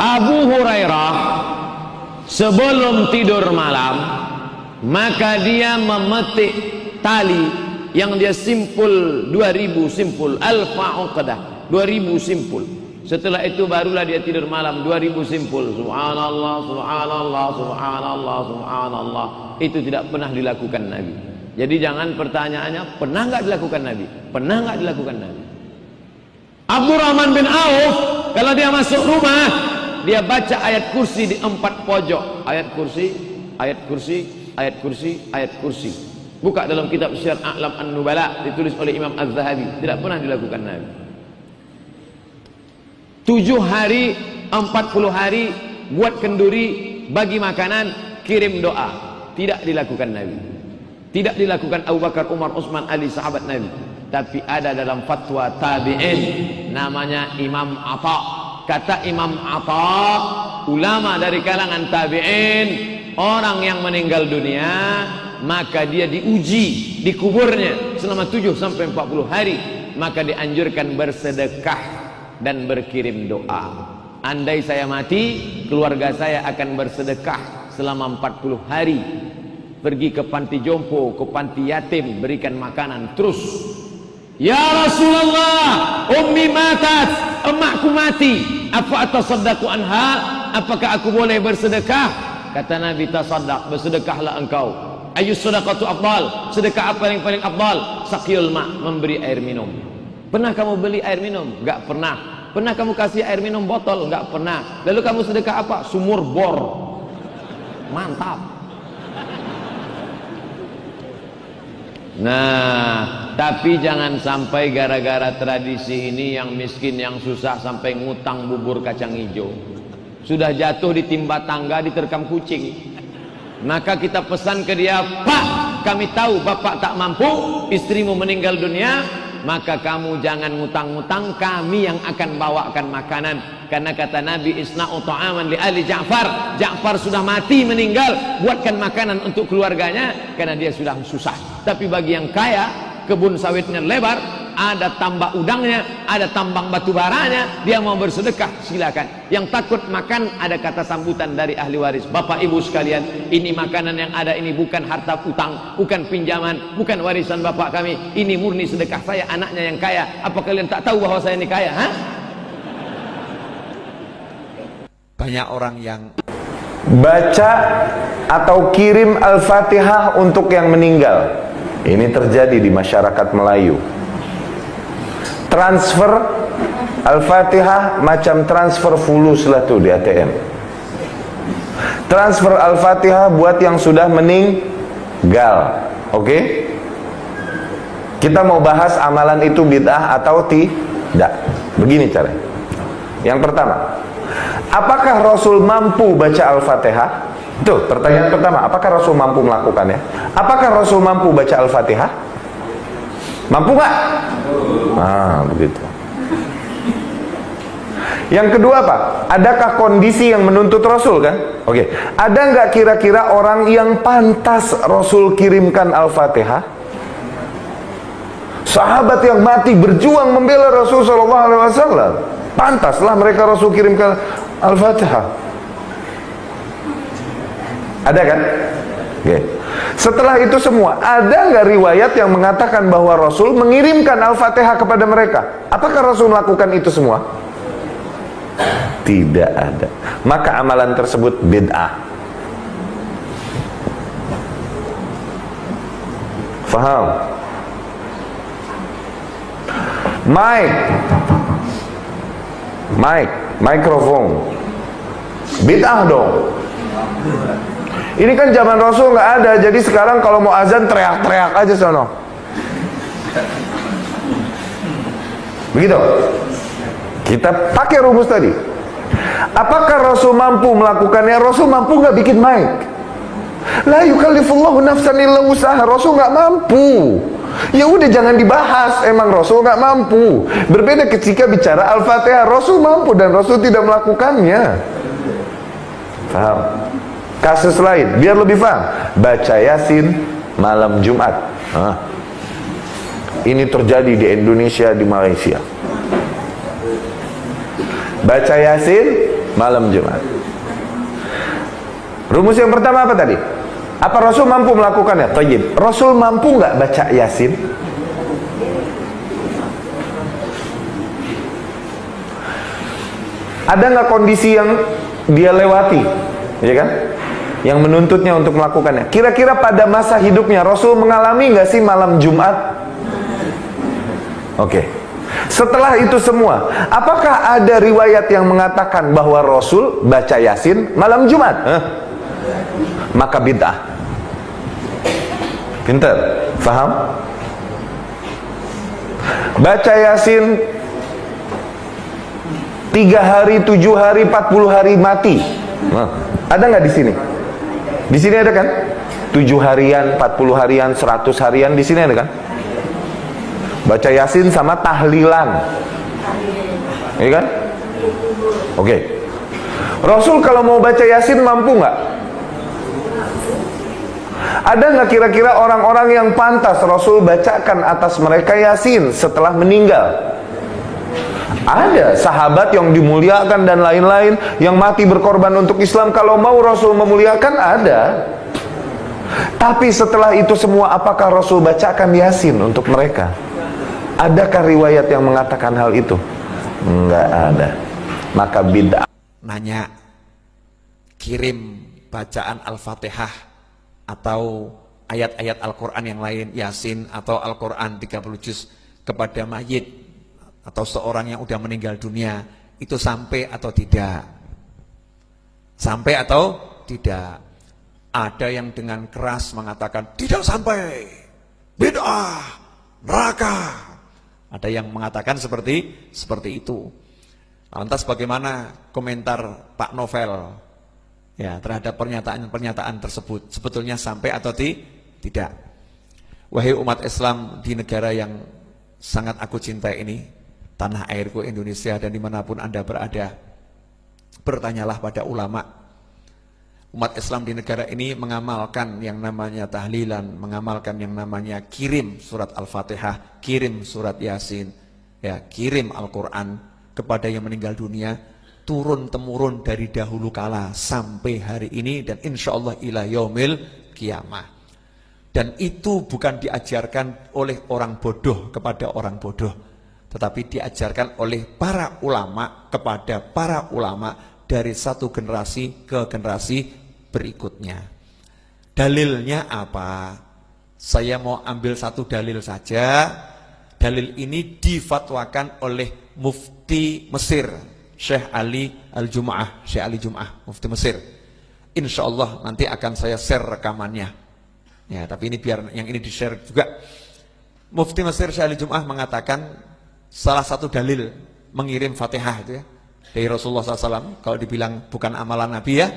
Abu Hurairah sebelum tidur malam, maka dia memetik tali yang dia simpul 2000 simpul, alfa uqdah, 2000 simpul. Setelah itu barulah dia tidur malam 2000 simpul. Subhanallah, subhanallah, subhanallah, subhanallah. Itu tidak pernah dilakukan Nabi. Jadi jangan pertanyaannya pernah nggak dilakukan Nabi? Pernah nggak dilakukan Nabi? Abdurrahman bin Auf kalau dia masuk rumah, dia baca ayat kursi di 4 pojok. Ayat kursi, ayat kursi, ayat kursi, ayat kursi. Buka dalam kitab Syiar A'lam An-Nubala, ditulis oleh Imam Az-Zahabi. Tidak pernah dilakukan Nabi. 7 hari, 40 hari, buat kenduri, bagi makanan, kirim doa. Tidak dilakukan Nabi. Tidak dilakukan Abu Bakar, Umar, Utsman, Ali, sahabat Nabi. Tapi ada dalam fatwa tabi'in, namanya Imam Atha. Kata Imam Atha, ulama dari kalangan tabi'in, orang yang meninggal dunia, maka dia diuji di kuburnya selama 7 sampai 40 hari, maka dianjurkan bersedekah dan berkirim doa. Andai saya mati, keluarga saya akan bersedekah selama 40 hari. Pergi ke panti jompo, ke panti yatim, berikan makanan terus. Ya Rasulullah, ummi matat, emakku mati, apa atasaddaqu anha? Apakah aku boleh bersedekah? Kata Nabi, tasaddaq, bersedekahlah engkau. Ayyus sadaqatu afdal, sedekah apa yang paling afdal? Saqiyul ma, memberi air minum. Pernah kamu beli air minum? Enggak pernah. Pernah kamu kasih air minum botol? Enggak pernah. Lalu kamu sedekah apa? Sumur bor. Mantap. Nah, tapi jangan sampai gara-gara tradisi ini yang miskin, yang susah sampai ngutang bubur kacang hijau. Sudah jatuh ditimba tangga, diterkam kucing. Maka kita pesan ke dia, Pak, kami tahu bapak tak mampu, istrimu meninggal dunia, maka kamu jangan ngutang-ngutang, kami yang akan bawakan makanan. Karena kata Nabi, isna'u ta'aman li ali Ja'far, Ja'far sudah mati meninggal, buatkan makanan untuk keluarganya, karena dia sudah susah. Tapi bagi yang kaya, kebun sawitnya lebar, ada tambak udangnya, ada tambang batu baranya, dia mau bersedekah, silakan. Yang takut makan, ada kata sambutan dari ahli waris, Bapak Ibu sekalian, ini makanan yang ada ini bukan harta utang, bukan pinjaman, bukan warisan bapak kami, ini murni sedekah saya, anaknya yang kaya. Apa kalian tak tahu bahwa saya ini kaya? Hah? Banyak orang yang baca atau kirim Al-Fatihah untuk yang meninggal. Ini terjadi di masyarakat Melayu. Transfer Al-Fatihah macam transfer fulus lah tuh di ATM. Transfer Al-Fatihah buat yang sudah meninggal. Oke? Kita mau bahas amalan itu bid'ah atau tidak. Begini caranya. Yang pertama, apakah Rasul mampu baca Al-Fatihah? Tuh, pertanyaan pertama, apakah Rasul mampu melakukannya? Apakah Rasul mampu baca Al-Fatihah? Mampu nggak? Ah, begitu. Yang kedua apa? Adakah kondisi yang menuntut Rasul kan? Oke. Ada nggak kira-kira orang yang pantas Rasul kirimkan Al-Fatihah? Sahabat yang mati berjuang membela Rasul Sallallahu Alaihi Wasallam, pantaslah mereka Rasul kirimkan Al-Fatihah. Ada kan? Oke. Setelah itu semua, ada nggak riwayat yang mengatakan bahwa Rasul mengirimkan Al-Fatihah kepada mereka? Apakah Rasul melakukan itu semua? Tidak ada. Maka amalan tersebut bid'ah. Faham? Mikrofon bid'ah dong. Ini kan zaman Rasul nggak ada, jadi sekarang kalau mau azan teriak-teriak aja sono. Begitu. Kita pakai rumus tadi. Apakah Rasul mampu melakukannya? Rasul mampu nggak bikin mic? La yukallifullahu nafsan illa wus'aha. Rasul nggak mampu. Ya udah jangan dibahas. Emang Rasul nggak mampu. Berbeda ketika bicara Al-Fatihah, Rasul mampu dan Rasul tidak melakukannya. Paham? Kasus lain, biar lebih paham. Baca Yasin malam Jumat. Ini terjadi di Indonesia, di Malaysia. Baca Yasin malam Jumat. Rumus yang pertama apa tadi? Apa Rasul mampu melakukannya? Tayyib. Rasul mampu nggak baca Yasin? Ada nggak kondisi yang dia lewati, ya kan? Yang menuntutnya untuk melakukannya. Kira-kira pada masa hidupnya Rasul mengalami nggak sih malam Jumat? Oke. Setelah itu semua, apakah ada riwayat yang mengatakan bahwa Rasul baca Yasin malam Jumat? Maka bid'ah. Pintar, faham? Baca Yasin 3 hari, 7 hari, 40 hari mati. Ada nggak di sini? Di sini ada kan? 7 harian, 40 harian, 100 harian, di sini ada kan? Baca Yasin sama tahlilan. Iya kan? Oke. Rasul kalau mau baca Yasin mampu nggak? Ada nggak kira-kira orang-orang yang pantas Rasul bacakan atas mereka Yasin setelah meninggal? Ada sahabat yang dimuliakan dan lain-lain yang mati berkorban untuk Islam. Kalau mau Rasul memuliakan, ada. Tapi setelah itu semua, apakah Rasul bacakan Yasin untuk mereka? Adakah riwayat yang mengatakan hal itu? Enggak ada. Maka bid'ah. Nanya, kirim bacaan Al-Fatihah atau ayat-ayat Al-Quran yang lain, Yasin atau Al-Quran 30 juz kepada mayit atau seorang yang udah meninggal dunia, itu sampai atau tidak? Sampai atau tidak? Ada yang dengan keras mengatakan tidak sampai, bid'ah, neraka. Ada yang mengatakan seperti itu. Lantas bagaimana komentar Pak Novel ya terhadap pernyataan tersebut? Sebetulnya sampai atau tidak? Wahai umat Islam di negara yang sangat aku cintai ini, tanah airku Indonesia, dan dimanapun Anda berada, bertanyalah pada ulama. Umat Islam di negara ini mengamalkan yang namanya tahlilan, mengamalkan yang namanya kirim surat Al-Fatihah, kirim surat Yasin, ya, kirim Al-Quran kepada yang meninggal dunia, turun-temurun dari dahulu kala sampai hari ini, dan insya Allah ila yaumil qiyamah. Dan itu bukan diajarkan oleh orang bodoh kepada orang bodoh, tetapi diajarkan oleh para ulama kepada para ulama dari satu generasi ke generasi berikutnya. Dalilnya apa? Saya mau ambil satu dalil saja. Dalil ini difatwakan oleh Mufti Mesir, Syekh Ali Al-Jum'ah, Syekh Ali Jum'ah, Mufti Mesir. Insya Allah nanti akan saya share rekamannya. Ya, tapi ini biar yang ini di-share juga. Mufti Mesir Syekh Ali Jum'ah mengatakan salah satu dalil mengirim Fatihah itu ya dari Rasulullah SAW. Kalau dibilang bukan amalan Nabi ya,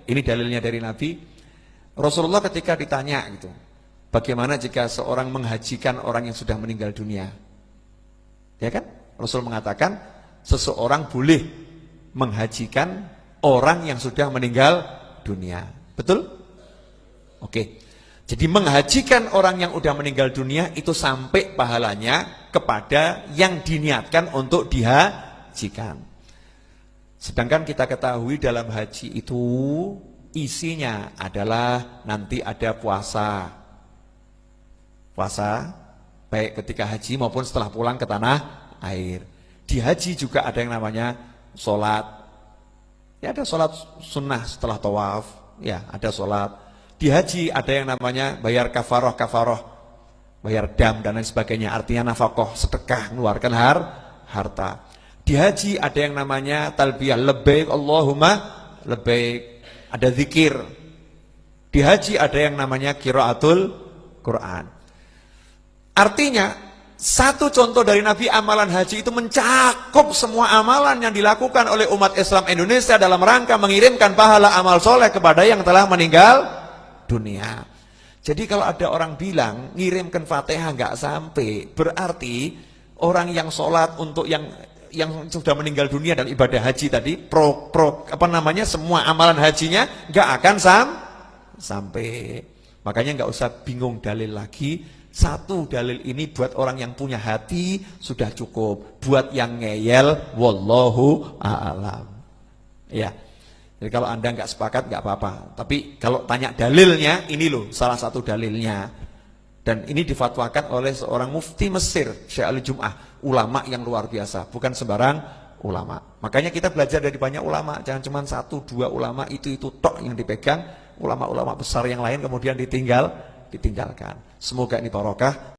ini dalilnya dari Nabi. Rasulullah ketika ditanya gitu, bagaimana jika seorang menghajikan orang yang sudah meninggal dunia? Ya kan? Rasul mengatakan seseorang boleh menghajikan orang yang sudah meninggal dunia. Betul? Oke. Jadi menghajikan orang yang sudah meninggal dunia itu sampai pahalanya kepada yang diniatkan untuk dihajikan. Sedangkan kita ketahui dalam haji itu isinya adalah nanti ada puasa. Puasa baik ketika haji maupun setelah pulang ke tanah air. Di haji juga ada yang namanya sholat. Ya, ada sholat sunnah setelah tawaf. Ya, ada sholat. Di haji ada yang namanya bayar kafaroh, bayar dam dan lain sebagainya. Artinya nafkah, sedekah, mengeluarkan harta. Di haji ada yang namanya talbiyah, labbaik Allahumma labbaik, ada zikir. Di haji ada yang namanya qiraatul Quran. Artinya satu contoh dari Nabi, amalan haji itu mencakup semua amalan yang dilakukan oleh umat Islam Indonesia dalam rangka mengirimkan pahala amal soleh kepada yang telah meninggal dunia. Jadi kalau ada orang bilang ngirimkan Fatihah nggak sampai, berarti orang yang sholat untuk yang sudah meninggal dunia dalam ibadah haji tadi, semua amalan hajinya nggak akan sampai. Makanya nggak usah bingung dalil lagi. Satu dalil ini buat orang yang punya hati sudah cukup. Buat yang ngeyel, wallahu a'lam. Ya. Jadi kalau Anda nggak sepakat nggak apa-apa. Tapi kalau tanya dalilnya, ini loh salah satu dalilnya. Dan ini difatwakan oleh seorang mufti Mesir, Syekh Al-Jum'ah, ulama yang luar biasa, bukan sembarang ulama. Makanya kita belajar dari banyak ulama, jangan cuma 1-2 ulama itu tok yang dipegang, ulama-ulama besar yang lain kemudian ditinggalkan. Semoga ini barokah.